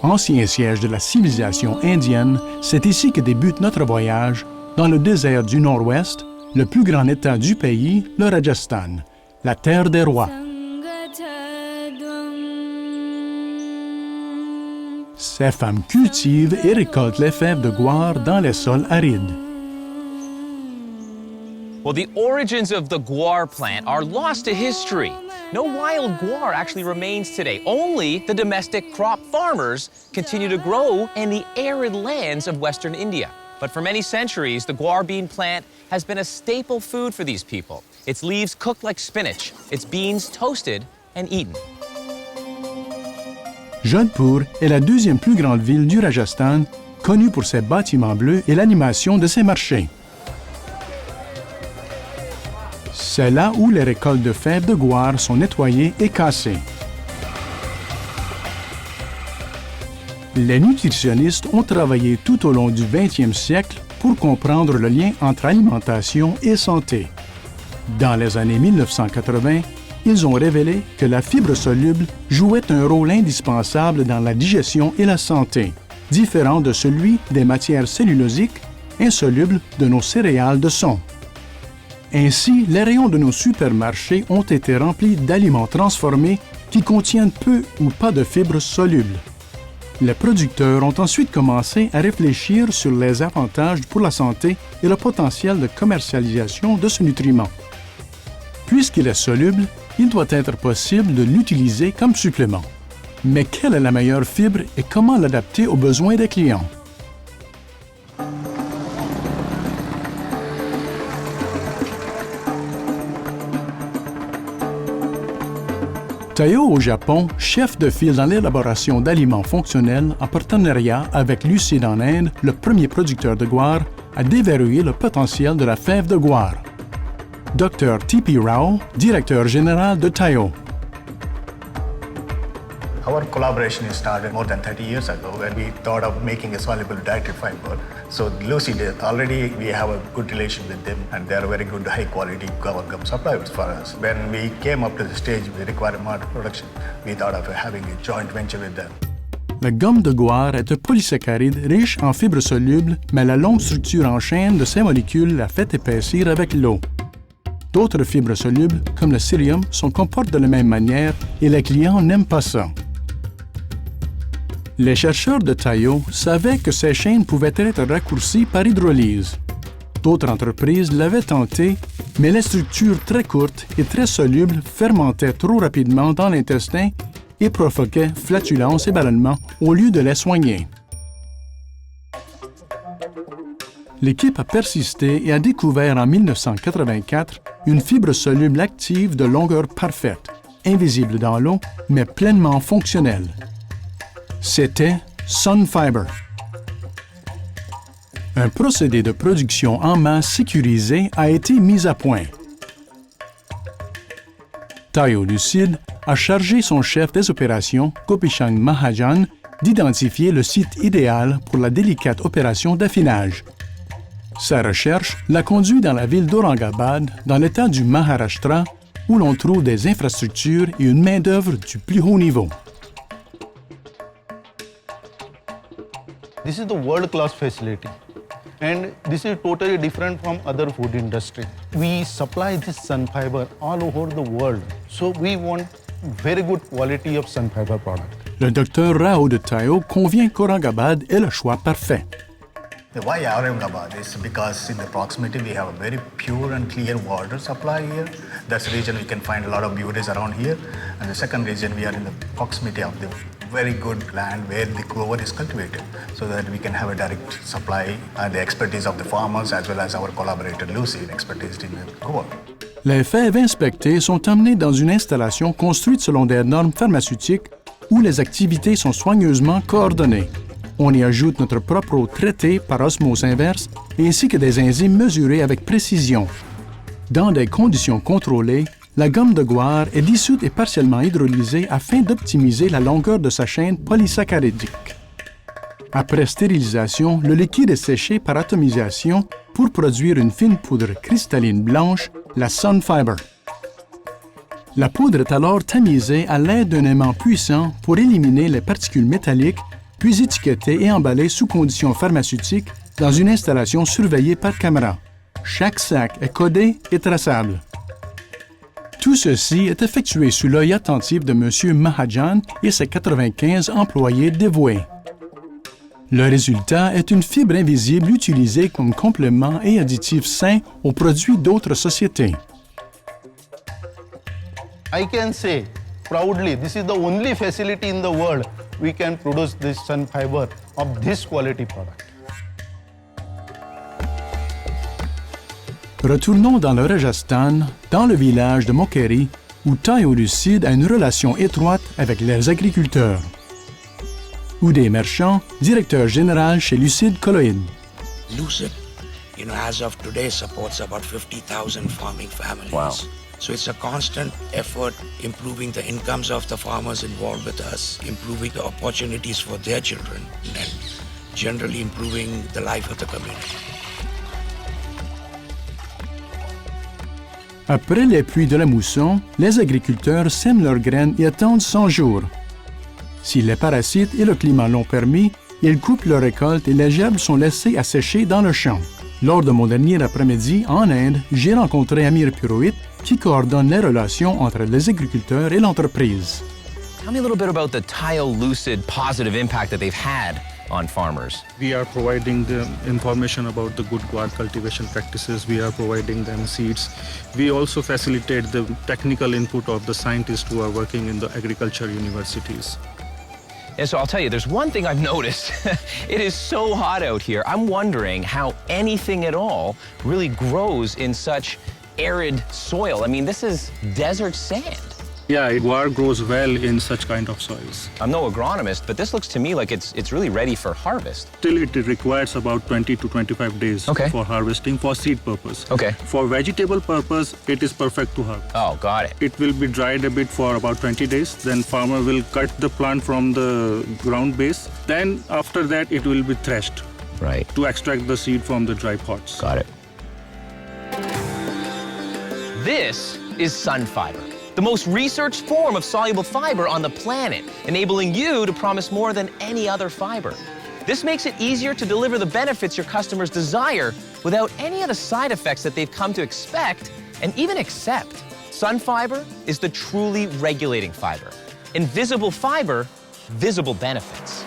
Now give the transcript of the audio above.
Ancien siège de la civilisation indienne, c'est ici que débute notre voyage, dans le désert du Nord-Ouest, le plus grand État du pays, le Rajasthan, la terre des rois. Ces femmes cultivent et récoltent les fèves de guar dans les sols arides. Well, the origins of the guar plant are lost to history. No wild guar actually remains today. Only the domestic crop farmers continue to grow in the arid lands of Western India. But for many centuries, the guar bean plant has been a staple food for these people. Its leaves cooked like spinach, its beans toasted and eaten. Jodhpur est la deuxième plus grande ville du Rajasthan, connue pour ses bâtiments bleus et l'animation de ses marchés. C'est là où les récoltes de fèves de guar sont nettoyées et cassées. Les nutritionnistes ont travaillé tout au long du 20e siècle pour comprendre le lien entre alimentation et santé. Dans les années 1980, ils ont révélé que la fibre soluble jouait un rôle indispensable dans la digestion et la santé, différent de celui des matières cellulosiques insolubles de nos céréales de son. Ainsi, les rayons de nos supermarchés ont été remplis d'aliments transformés qui contiennent peu ou pas de fibres solubles. Les producteurs ont ensuite commencé à réfléchir sur les avantages pour la santé et le potentiel de commercialisation de ce nutriment. Puisqu'il est soluble, il doit être possible de l'utiliser comme supplément. Mais quelle est la meilleure fibre et comment l'adapter aux besoins des clients? Taiyo au Japon, chef de file dans l'élaboration d'aliments fonctionnels en partenariat avec Lucid en Inde, le premier producteur de guar, a déverrouillé le potentiel de la fève de guar. Dr. T.P. Rao, directeur général de Taiyo. Our collaboration started more than 30 years ago when we thought of making a soluble dietary fiber. So Lucid, already we have a good relation with them and they are very good high quality gum suppliers for us. When we came up to the stage we required more production, we thought of having a joint venture with them. La gomme de guar est un polysaccharide riche en fibres solubles, mais la longue structure en chaîne de ces molécules la fait épaissir avec l'eau. D'autres fibres solubles, comme le psyllium, sont comportent de la même manière et les clients n'aiment pas ça. Les chercheurs de Taiyo savaient que ces chaînes pouvaient être raccourcies par hydrolyse. D'autres entreprises l'avaient tenté, mais les structures très courtes et très solubles fermentaient trop rapidement dans l'intestin et provoquaient flatulence et ballonnement au lieu de les soigner. L'équipe a persisté et a découvert en 1984 une fibre soluble active de longueur parfaite, invisible dans l'eau, mais pleinement fonctionnelle. C'était Sunfiber. Un procédé de production en masse sécurisé a été mis à point. Taiyo Lucid a chargé son chef des opérations, Gopishang Mahajan, d'identifier le site idéal pour la délicate opération d'affinage. Sa recherche l'a conduit dans la ville d'Aurangabad, dans l'État du Maharashtra, où l'on trouve des infrastructures et une main-d'œuvre du plus haut niveau. This is the world-class facility, and this is totally different from other food industry. We supply this sun fiber all over the world, so we want very good quality of sun fiber product. Le docteur Rao de Taiyo convient qu'Aurangabad est le choix parfait. Why Aurangabad is because in the proximity we have a very pure and clear water supply here. That's the reason we can find a lot of beauties around here. And the second reason we are in the proximity of the very good land where the clover is cultivated, so that we can have a direct supply and the expertise of the farmers as well as our collaborator Lucid, expertise in the clover. Les fèves inspectées sont emmenées dans une installation construite selon des normes pharmaceutiques où les activités sont soigneusement coordonnées. On y ajoute notre propre eau traitée par osmose inverse ainsi que des enzymes mesurées avec précision. Dans des conditions contrôlées, la gomme de guar est dissoute et partiellement hydrolysée afin d'optimiser la longueur de sa chaîne polysaccharidique. Après stérilisation, le liquide est séché par atomisation pour produire une fine poudre cristalline blanche, la Sunfiber. La poudre est alors tamisée à l'aide d'un aimant puissant pour éliminer les particules métalliques puis étiquetés et emballés sous conditions pharmaceutiques dans une installation surveillée par caméra. Chaque sac est codé et traçable. Tout ceci est effectué sous l'œil attentif de M. Mahajan et ses 95 employés dévoués. Le résultat est une fibre invisible utilisée comme complément et additif sain aux produits d'autres sociétés. I can say proudly, this is the only facility in the world we can produce this sun fiber of this quality product. Retournons dans le Rajasthan, dans le village de Mokeri, où Tayo Lucide a une relation étroite avec les agriculteurs. Uday Merchant, directeur général chez Lucide Colloïd. Lucid, as of today, supports about 50,000 farming families. Wow. So it's a constant effort improving the incomes of the farmers involved with us, improving the opportunities for their children, and generally improving the life of the community. Après les pluies de la mousson, les agriculteurs sèment leurs graines et attendent 100 jours. Si les parasites et le climat l'ont permis, ils coupent leur récolte et les gerbes sont laissées à sécher dans le champ. Lors de mon dernier après-midi en Inde, j'ai rencontré Amir Purohit qui coordonne les relations entre les agriculteurs et l'entreprise. Tell me a little bit about the Tayo Lucid positive impact that they've had on farmers. We are providing them information about the good guar cultivation practices. We are providing them seeds. We also facilitate the technical input of the scientists who are working in the agriculture universities. And so I'll tell you, there's one thing I've noticed. It is so hot out here. I'm wondering how anything at all really grows in such arid soil. I mean, this is desert sand. Yeah, guar grows well in such kind of soils. I'm no agronomist, but this looks to me like it's really ready for harvest. Still, it requires about 20 to 25 days Okay. for harvesting for seed purpose. Okay. For vegetable purpose, it is perfect to harvest. Oh, got it. It will be dried a bit for about 20 days. Then farmer will cut the plant from the ground base. Then after that, it will be threshed Right. to extract the seed from the dry pods. Got it. This is sun fiber, the most researched form of soluble fiber on the planet, enabling you to promise more than any other fiber. This makes it easier to deliver the benefits your customers desire without any of the side effects that they've come to expect and even accept. Sun fiber is the truly regulating fiber. Invisible fiber, visible benefits.